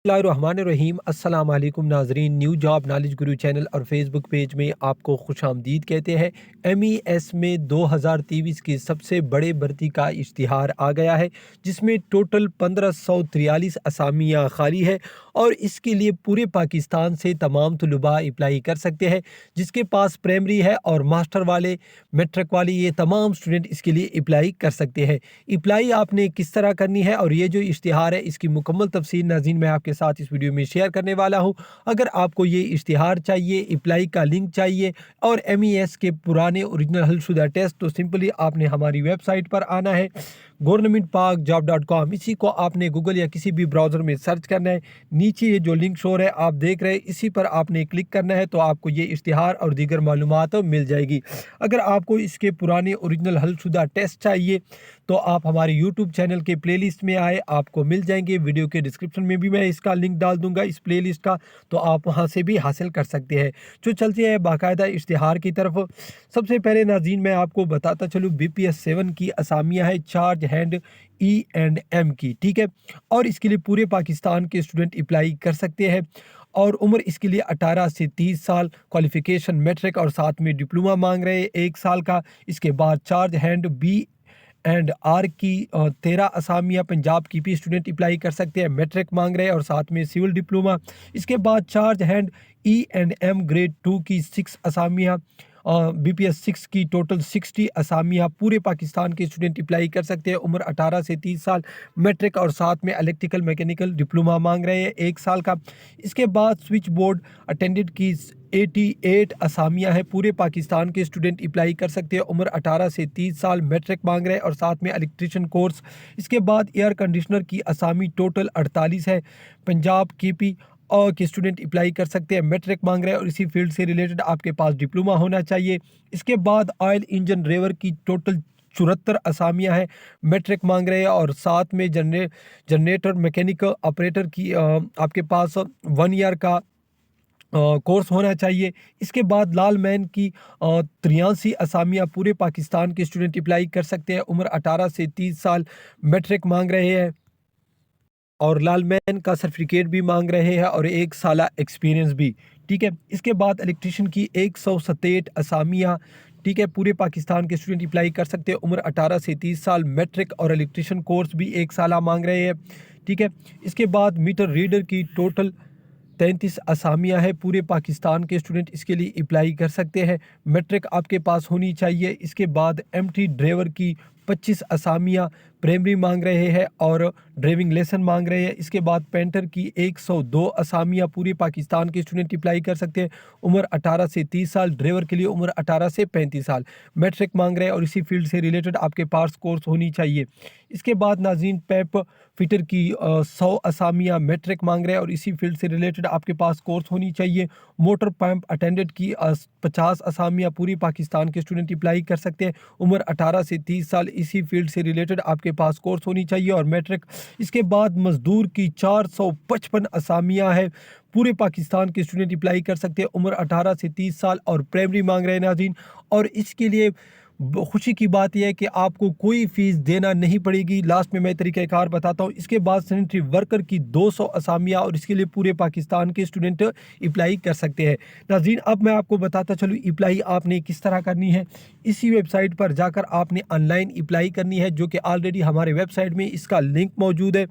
बिस्मिल्लाहिर्रहमानिर्रहीम। अस्सलाम वालेकुम नाजरीन, न्यू जॉब नॉलेज गुरु चैनल और फेसबुक पेज में आपको खुश आमदीद कहते हैं। MES में 2023 की सबसे बड़े भर्ती का इश्तिहार आ गया है, जिसमें टोटल 1543 असामियाँ खाली है और इसके लिए पूरे पाकिस्तान से तमाम तलबा अप्लाई कर सकते हैं। जिसके पास प्राइमरी है और मास्टर वाले, मैट्रिक वाले, ये तमाम स्टूडेंट इसके लिए अप्लाई कर सकते हैं। अप्लाई आपने किस तरह करनी है और ये जो इश्तिहार है इसकी मुकम्मल तफसील नाज़रीन मैं आपके साथ इस वीडियो में शेयर करने वाला हूँ। अगर आपको ये इश्तिहार चाहिए, अप्लाई का लिंक चाहिए और MES के पुराने ओरिजिनल हलशुदा टेस्ट, तो सिंपली आपने हमारी वेबसाइट पर आना है governmentparkjob.com। इसी को आपने गूगल या किसी भी ब्राउज़र में सर्च करना है। नीचे ये जो लिंक शो है आप देख रहे हैं, इसी पर आपने क्लिक करना है तो आपको ये इश्तिहार और दीगर मालूमात मिल जाएगी। अगर आपको इसके पुराने ओरिजिनल हलशुदा टेस्ट चाहिए तो आप हमारे यूट्यूब चैनल के प्लेलिस्ट में आए, आपको मिल जाएंगे। वीडियो के डिस्क्रिप्शन में भी मैं इसका लिंक डाल दूंगा इस प्लेलिस्ट का, तो आप वहां से भी हासिल कर सकते हैं। जो चलते हैं बाकायदा इश्तिहार की तरफ। सबसे पहले नाज़रीन मैं आपको बताता चलूँ, BPS 7 की असामियाँ है चार्ज हैंड E&M की, ठीक है। और इसके लिए पूरे पाकिस्तान के स्टूडेंट अप्लाई कर सकते हैं और उम्र इसके लिए 18 से 30 साल, क्वालिफिकेशन मैट्रिक और साथ में डिप्लोमा मांग रहे हैं 1 साल का। इसके बाद चार्ज हैंड B&R की 13 असामियाँ पंजाब की भी स्टूडेंट अप्लाई कर सकते हैं, मैट्रिक मांग रहे हैं और साथ में सिविल डिप्लोमा। इसके बाद चार्ज हैंड E&M ग्रेड 2 की 6 असामियाँ, BPS 6 की टोटल 60 असामियाँ पूरे पाकिस्तान के स्टूडेंट अप्लाई कर सकते हैं। उम्र 18 से 30 साल, मैट्रिक और साथ में इलेक्ट्रिकल मैकेनिकल डिप्लोमा मांग रहे हैं 1 साल का। इसके बाद स्विच बोर्ड अटेंडेंट की 88 असामियाँ हैं, पूरे पाकिस्तान के स्टूडेंट अप्लाई कर सकते हैं। उम्र 18 से 30 साल, मैट्रिक मांग रहे हैं और साथ में इलेक्ट्रिशियन कोर्स। इसके बाद एयर कंडीशनर की असामी टोटल 48 है, पंजाब KP और के स्टूडेंट अप्लाई कर सकते हैं, मैट्रिक मांग रहे हैं और इसी फील्ड से रिलेटेड आपके पास डिप्लोमा होना चाहिए। इसके बाद ऑयल इंजन ड्राइवर की टोटल 74 असामियाँ हैं, मैट्रिक मांग रहे हैं और साथ में जनरेटर मैकेनिकल ऑपरेटर की आपके पास 1 ईयर का कोर्स होना चाहिए। इसके बाद लाल मैन की 83 असामियाँ पूरे पाकिस्तान के स्टूडेंट अप्लाई कर सकते हैं। उम्र 18 से 30 साल, मैट्रिक मांग रहे हैं और लाल मैन का सर्टिफिकेट भी मांग रहे हैं और 1 साल एक्सपीरियंस भी, ठीक है। इसके बाद इलेक्ट्रिशियन की 167 असामियाँ, ठीक है, पूरे पाकिस्तान के स्टूडेंट अप्लाई कर सकते हैं। उम्र 18 से 30 साल, मैट्रिक और इलेक्ट्रिशियन कोर्स भी 1 साल मांग रहे हैं, ठीक है। इसके बाद मीटर रीडर की टोटल 33 असामियाँ हैं, पूरे पाकिस्तान के स्टूडेंट इसके लिए अप्लाई कर सकते हैं, मैट्रिक आपके पास होनी चाहिए। इसके बाद MT ड्राइवर की 25 असामियाँ, प्राइमरी मांग रहे हैं और ड्राइविंग लेसन मांग रहे हैं। इसके बाद पेंटर की 102 असामियाँ, पूरे पाकिस्तान के स्टूडेंट अप्लाई कर सकते हैं। उम्र 18 से 30 साल, ड्राइवर के लिए उम्र 18 से 35 साल, मैट्रिक मांग रहे हैं और इसी फील्ड से रिलेटेड आपके पास कोर्स होनी चाहिए। इसके बाद नाज़रीन पैप फिटर की 100 असामियाँ, मैट्रिक मांग रहे हैं और इसी फील्ड से रिलेटेड आपके पास कोर्स होनी चाहिए। मोटर पंप अटेंडेंट की 50 असामियाँ, पूरी पाकिस्तान के स्टूडेंट अप्लाई कर सकते हैं। उम्र 18 से 30 साल, इसी फील्ड से रिलेटेड आपके पास कोर्स होनी चाहिए और मैट्रिक। इसके बाद मजदूर की 455 असामियाँ हैं, पूरे पाकिस्तान के स्टूडेंट अप्लाई कर सकते हैं। उम्र 18 से 30 साल और प्राइमरी मांग रहे हैं नाज़रीन। और इसके लिए खुशी की बात यह है कि आपको कोई फ़ीस देना नहीं पड़ेगी। लास्ट में मैं तरीक़ाकार बताता हूँ। इसके बाद सैनिटरी वर्कर की 200 असामियाँ और इसके लिए पूरे पाकिस्तान के स्टूडेंट अप्लाई कर सकते हैं। नाज़रीन अब मैं आपको बताता चलूँ अप्लाई आपने किस तरह करनी है। इसी वेबसाइट पर जाकर आपने ऑनलाइन अप्लाई करनी है, जो कि ऑलरेडी हमारे वेबसाइट में इसका लिंक मौजूद है।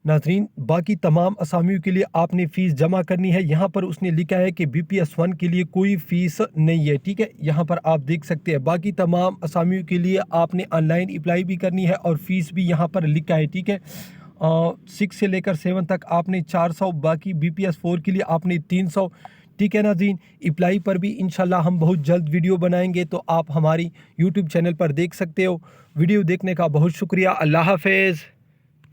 नाज़रीन बाकी तमाम असामियों के लिए आपने फ़ीस जमा करनी है। यहाँ पर उसने लिखा है कि BPS 1 के लिए कोई फ़ीस नहीं है, ठीक है। यहाँ पर आप देख सकते हैं बाकी तमाम असामियों के लिए आपने ऑनलाइन अप्लाई भी करनी है और फ़ीस भी यहाँ पर लिखा है, ठीक है। 6 से लेकर 7 तक आपने 400, बाकी BPS 4 के लिए आपने 300, ठीक है नाज़रीन। अप्लाई पर भी इंशाल्लाह हम बहुत जल्द वीडियो बनाएंगे, तो आप हमारी यूट्यूब चैनल पर देख सकते हो। वीडियो देखने का बहुत शुक्रिया। अल्लाह हाफ़िज़।